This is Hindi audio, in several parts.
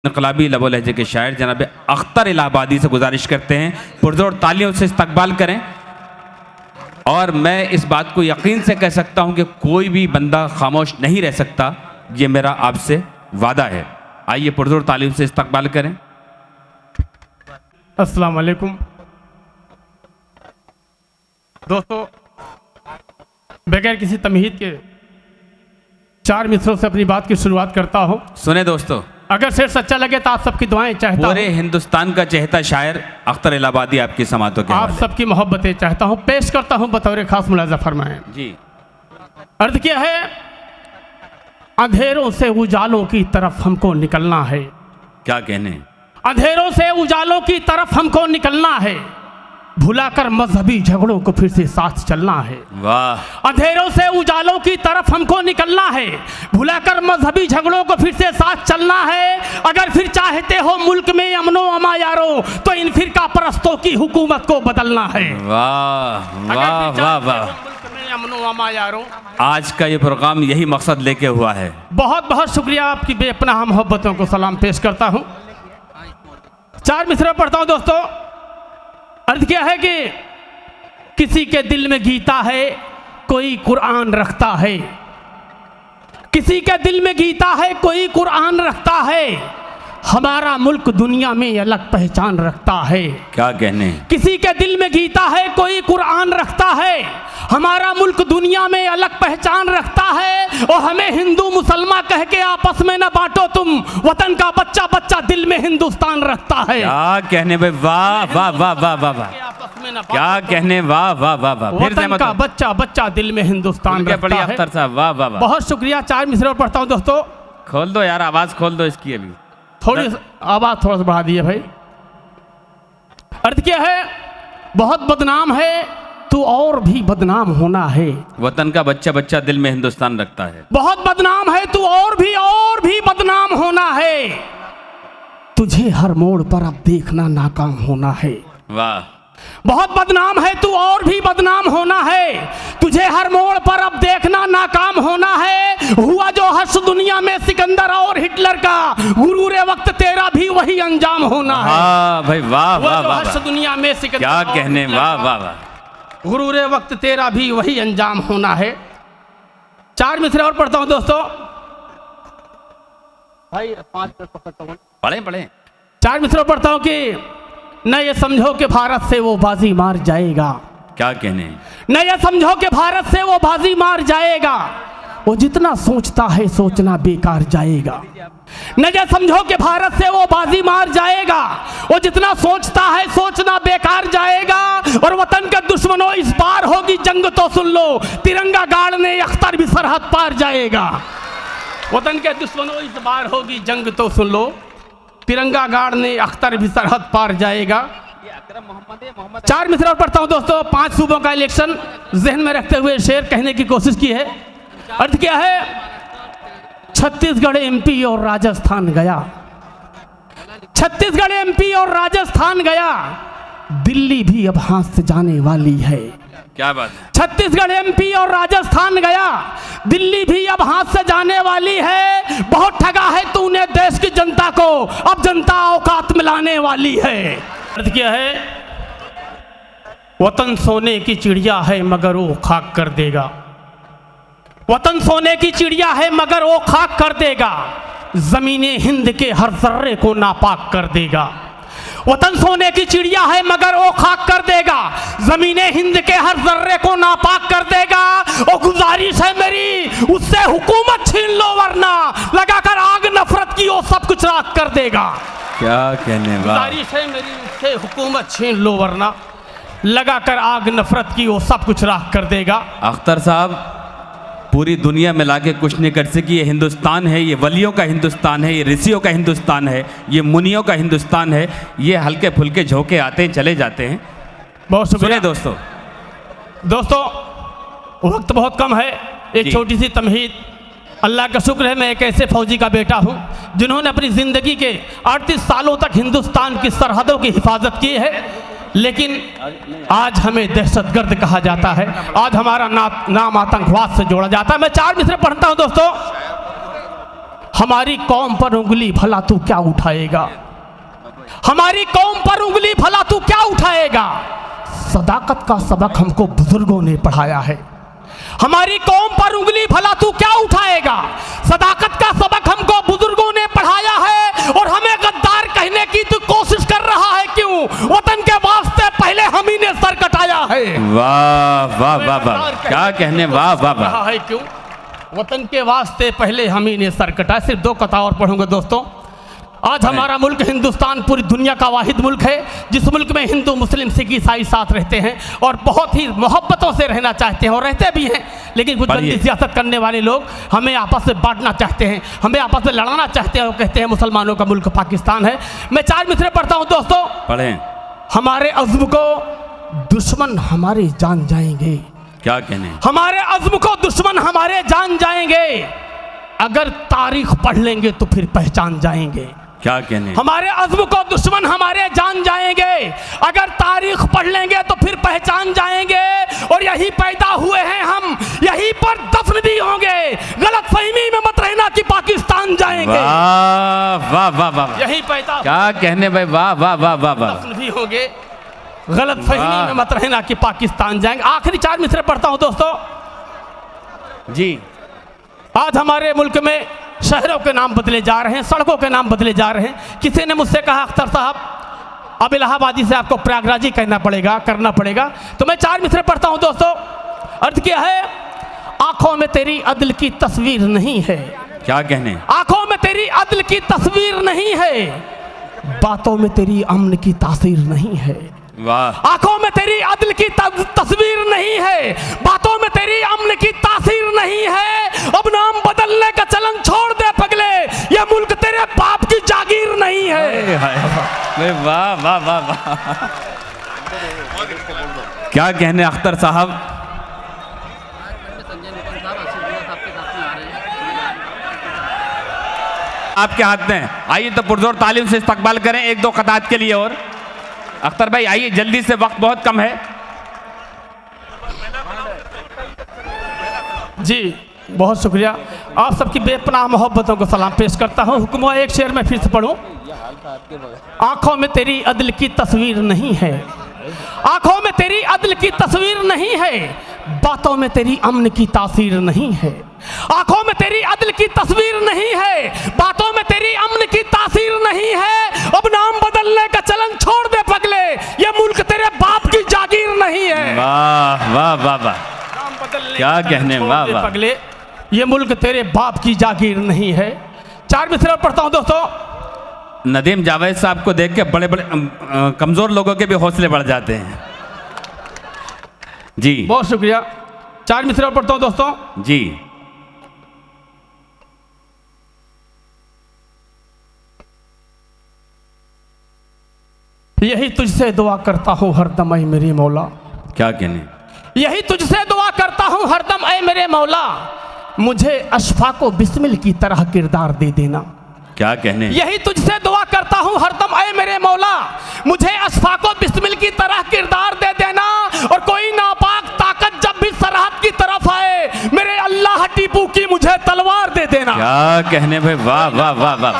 इनकलाबी लबो लहजे के शायर जनाब अख्तर इलाहाबादी से गुजारिश करते हैं पुरजोर तालियों से इस्तकबाल करें। और मैं इस बात को यकीन से कह सकता हूं कि कोई भी बंदा खामोश नहीं रह सकता, ये मेरा आपसे वादा है। आइए पुरजोर तालियों से इस्तकबाल करें। अस्सलाम वालेकुम दोस्तों, बगैर किसी तमहीद के 4 मिसरों से अपनी बात की शुरुआत करता हूं। सुने दोस्तों, अगर शेर सच्चा लगे तो आप सबकी दुआएं चाहता हूं। पूरे हिंदुस्तान का चहेता शायर अख्तर इलाहाबादी आपकी समातों के आप सबकी मोहब्बतें चाहता हूं, पेश करता हूं बतौर खास मुलाजा फरमाएं जी। अर्थ क्या है, अंधेरों से उजालों की तरफ हमको निकलना है। क्या कहने, अंधेरों से उजालों की तरफ हमको निकलना है, भुलाकर मजहबी झगड़ों को फिर से साथ चलना है। वाह। अंधेरों से उजालों की तरफ हमको निकलना है, भुलाकर मजहबी झगड़ों को फिर से साथ चलना है। अगर फिर चाहते हो मुल्क में अमनो अमा यारो, तो इन फिरका परस्तों की हुकूमत को बदलना है। वाह वाह वाह वाह। मुल्क में अमनो अमा यारो, आज का ये प्रोग्राम यही मकसद लेके हुआ है। बहुत बहुत शुक्रिया, आपकी बेपनाह मोहब्बतों को सलाम पेश करता हूँ। 4 मिसरे पढ़ता हूँ दोस्तों। अर्थ क्या है कि किसी के दिल में गीता है, कोई कुरान रखता है। किसी के दिल में गीता है, कोई कुरान रखता है। हमारा मुल्क दुनिया में अलग पहचान रखता है। क्या कहने, किसी के दिल में गीता है, कोई कुरान रखता है। हमारा मुल्क दुनिया में अलग पहचान रखता है। और हमें हिंदू मुसलमान कह के आपस में न बांटो तुम, वतन का बच्चा बच्चा दिल में हिंदुस्तान रखता है। क्या कहने भाई, वाह वाह वाह वाह वाह वाह। क्या कहने, वाह वाह वाह वाह। वतन का बच्चा बच्चा दिल में हिंदुस्तान रखता है। अख्तर साहब, वाह वाह वाह। बहुत शुक्रिया। 4 मिसरे पढ़ता हूँ दोस्तों। खोल दो यार, आवाज खोल दो इसकी अभी थोड़ी आवाज थोड़ा सा बढ़ा दिए भाई। अर्थ क्या है, बहुत बदनाम है तू और भी बदनाम होना है। वतन का बच्चा बच्चा दिल में हिंदुस्तान रखता है। बहुत बदनाम है तू और भी बदनाम होना है। तुझे हर मोड़ पर अब देखना नाकाम होना है। वाह। बहुत बदनाम है तू और भी बदनाम होना है। तुझे हर मोड़ पर अब देखना नाकाम होना है। हुआ जो हर्ष दुनिया में सिकंदर और हिटलर का, गुरूरे वक्त तेरा भी वही अंजाम होना है। हाँ भाई, वाह वाह वाह। हर्ष दुनिया में सिकंदर, क्या कहने, वाह वाह वाह। गुरूरे वक्त तेरा भी वही अंजाम होना है। 4 मिसरे और पढ़ता हूं दोस्तों भाई। 5 मिनट पकड़ता हूं, पढ़े पढ़े। 4 मिसरे पढ़ता हूं कि न ये समझो कि भारत से वो बाजी मार जाएगा। क्या कहने, न ये समझो कि भारत से वो बाजी मार जाएगा। वो जितना सोचता है सोचना बेकार जाएगा। न ये समझो कि भारत से वो बाजी मार जाएगा। वो जितना सोचता है सोचना बेकार जाएगा। और वतन के दुश्मनों, इस बार होगी जंग तो सुन लो, तिरंगा गाड़ने अख्तर भी सरहद पार जाएगा। वतन के दुश्मनों, इस बार होगी जंग तो सुन लो, तिरंगा गाड़ने अख्तर भी सरहद पार जाएगा। 4 मिसरे और पढ़ता हूं दोस्तों। 5 सूबों का इलेक्शन जहन में रखते हुए शेर कहने की कोशिश की है। अर्थ क्या है, छत्तीसगढ़ एमपी और राजस्थान गया। छत्तीसगढ़ एमपी और राजस्थान गया, दिल्ली भी अब हाथ से जाने वाली है। क्या बात है। छत्तीसगढ़ एमपी और राजस्थान गया, दिल्ली भी अब हाथ से जाने वाली है। बहुत ठगा है तूने देश की जनता को, अब जनता औकात में लाने वाली है। अर्थ क्या है, वतन सोने की चिड़िया है मगर वो खाक कर देगा। वतन सोने की चिड़िया है मगर वो खाक कर देगा। जमीने हिंद के हर जर्रे को नापाक कर देगा। वतन सोने की चिड़िया है मगर वो खाक कर देगा। जमीने हिंद के हर जर्रे को नापाक कर देगा। और गुजारिश है मेरी, उससे हुकूमत छीन लो वरना लगाकर आग नफरत की वो सब कुछ राख कर देगा। क्या कहने, वाह। गुजारिश है मेरी, उससे हुकूमत छीन लो वरना लगाकर आग नफरत की वो सब कुछ राख कर देगा। अख्तर साहब, पूरी दुनिया में लाके कुछ नहीं कर सकी। ये हिंदुस्तान है, ये वलियों का हिंदुस्तान है, ये ऋषियों का हिंदुस्तान है, ये मुनियों का हिंदुस्तान है। ये हल्के फुल्के झोंके आते हैं चले जाते हैं। बहुत शुक्रिया दोस्तों। वक्त बहुत कम है, एक छोटी सी तमहीद। अल्लाह का शुक्र है मैं एक ऐसे फौजी का बेटा हूँ जिन्होंने अपनी ज़िंदगी के 38 सालों तक हिंदुस्तान की सरहदों की हिफाजत की है। लेकिन आज हमें दहशतगर्द कहा जाता है, आज हमारा नाम आतंकवाद से जोड़ा जाता है। मैं 4 मिसरे पढ़ता हूं दोस्तों। हमारी कौम पर उंगली भला तू क्या उठाएगा, हमारी कौम पर उंगली भला तू क्या उठाएगा। सदाकत का सबक हमको बुजुर्गों ने पढ़ाया है, हमारी कौम पर उंगली भला तू क्या उठाएगा। सदाकत का सबक हमको बुजुर्गों ने पढ़ाया है, और हमें गद्दार कहने की तू कोशिश कर रहा है क्यों? वतन के वास्ते पहले हम ही ने सर कटाया है। वाह वाह वाह वाह, क्या कहने, वाह वाह वाह। है क्यों? वतन के वास्ते पहले हम ही ने सर कटाया। सिर्फ दो कथा और पढ़ूंगा दोस्तों। आज हमारा मुल्क हिंदुस्तान पूरी दुनिया का वाहिद मुल्क है जिस मुल्क में हिंदू मुस्लिम सिख ईसाई साथ रहते हैं और बहुत ही मोहब्बतों से रहना चाहते हैं और रहते भी हैं। लेकिन कुछ गंदी सियासत करने वाले लोग हमें आपस में बांटना चाहते हैं, हमें आपस में लड़ाना चाहते हैं और कहते हैं मुसलमानों का मुल्क पाकिस्तान है। मैं 4 मिसरे पढ़ता हूँ दोस्तों। पढ़ें। हमारे अज़्म को दुश्मन हमारे जान जाएंगे। क्या कहने, हमारे अज़्म को दुश्मन हमारे जान जाएंगे, अगर तारीख पढ़ लेंगे तो फिर पहचान जाएंगे। क्या कहने, हमारे अज़्म को दुश्मन हमारे जान जाएंगे, अगर तारीख पढ़ लेंगे तो फिर पहचान जाएंगे। और यही पैदा हुए हैं हम, यहीं पर दफन भी होंगे। गलत फहमी में मत रहना कि पाकिस्तान जाएंगे। वाह वाह वाह वाह, यही पैदा, क्या कहने भाई, वाह वाह वाह वाह वाह। दफन भी होंगे, गलत फहमी में मत रहना कि पाकिस्तान जाएंगे। आखिरी 4 मिसरे पढ़ता हूं दोस्तों जी। आज हमारे मुल्क में शहरों के नाम बदले जा रहे हैं, सड़कों के नाम बदले जा रहे हैं। किसी ने मुझसे कहा अख्तर साहब अब इलाहाबादी से आपको प्रयागराजी करना पड़ेगा। तो मैं 4 मिसरे पढ़ता हूं दोस्तों। अर्थ क्या है? आंखों में तेरी अदल की तस्वीर नहीं है। क्या कहने, आंखों में तेरी अदल की तस्वीर नहीं है, बातों में तेरी अमन की तासीर नहीं है। वाह। आंखों में तेरी अदल की तस्वीर नहीं है, बातों में तेरी अमन की तासीर नहीं है। अब नाम बदलने का चलन छोड़ दे पगले, ये मुल्क तेरे बाप की जागीर नहीं है। वाह वाह वाह वाह, क्या कहने अख्तर साहब। आपके हाथ में, आइए तो पुरजोर तालीम से इस्तकबाल करें 1-2 खतात के लिए। और अख्तर भाई आइए जल्दी से, वक्त बहुत कम है। जी बहुत शुक्रिया, आप सबकी बेपनाह मोहब्बतों को सलाम पेश करता हूँ। हुक्म एक शेर में फिर से पढ़ूं। आंखों में तेरी अदल की तस्वीर नहीं है, आंखों में तेरी अदल की तस्वीर नहीं है, बातों में तेरी अमन की तासीर नहीं है। आंखों में तेरी अदल की तस्वीर नहीं है, बातों में तेरी अमन की तासीर नहीं है। अब नाम बदलने का चलन छोड़ दे पगले, ये मुल्क तेरे बाप की जागीर नहीं है। वाह वाह वाह वाह, नाम बदलने क्या कहने, वाह वाह। पगले, ये मुल्क तेरे बाप की जागीर नहीं है। 4 मिसरे पढ़ता हूं दोस्तों। नदीम जावेद साहब को देख के बड़े बड़े कमजोर लोगों के भी हौसले बढ़ जाते हैं जी। बहुत शुक्रिया। 4 मिसरे पढ़ता हूं दोस्तों जी। यही तुझसे दुआ करता हूँ हरदम ऐ मेरे मौला। क्या कहने, यही तुझसे दुआ करता हूँ हरदम ऐ मेरे मौला, मुझे अशफा को बिस्मिल की तरह किरदार दे देना। क्या कहने, यही तुझसे दुआ करता हूँ हरदम ऐ मेरे मौला, मुझे अशफा को बिस्मिल की तरह किरदार दे देना। और कोई नापाक ताकत जब भी सरहद की तरफ आए, मेरे अल्लाह टीपू की मुझे तलवार दे देना। क्या कहने भाई, वाह वाह वाह वाह,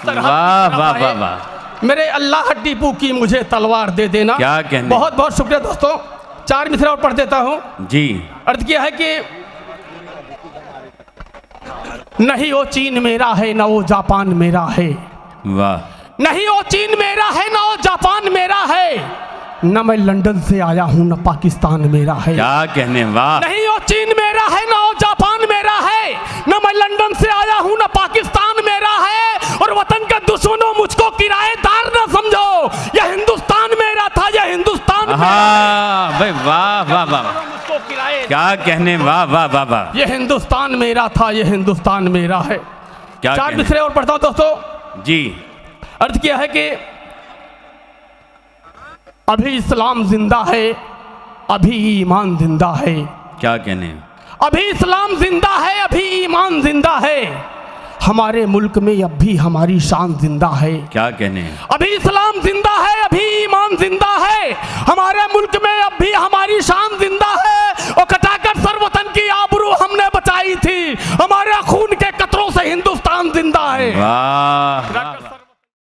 वाह वाह वाह वाह, मेरे अल्लाह टीपू की मुझे तलवार दे देना। क्या कहने, बहुत बहुत शुक्रिया दोस्तों। 4 मिसरे और पढ़ देता हूँ जी। अर्थ किया है कि नहीं वो चीन मेरा है ना वो जापान मेरा है। वाह। नहीं वो चीन मेरा है ना वो जापान मेरा है, न मैं लंदन से आया हूँ न पाकिस्तान मेरा है। क्या कहने, वाह। नहीं वो चीन मेरा है ना वो जापान मेरा है, न मैं लंदन से आया हूँ न पाकिस्तान मेरा है। और वतन के दुश्मनों मुझको किराएदार न समझो, यह हिंदुस्तान मेरा था, यह हिंदुस्तान हाँ भाई, वाह वाह वाह, क्या कहने, वाह वाह वाह वाह, यह हिंदुस्तान मेरा था, यह हिंदुस्तान मेरा है। क्या 4 मिसरे और पढ़ता हूँ दोस्तों जी। अर्थ किया है कि अभी इस्लाम जिंदा है, अभी ईमान जिंदा है। क्या कहने, अभी इस्लाम जिंदा है, अभी ईमान जिंदा है, हमारे मुल्क में अब भी हमारी शान जिंदा है। क्या कहने, अभी इस्लाम जिंदा है, अभी ईमान जिंदा है, हमारे मुल्क में अब भी हमारी शान जिंदा है। और कटाकर सर वतन की आबरू हमने बचाई थी, हमारे खून के कतरों से हिंदुस्तान जिंदा वाह, वाह, वाह।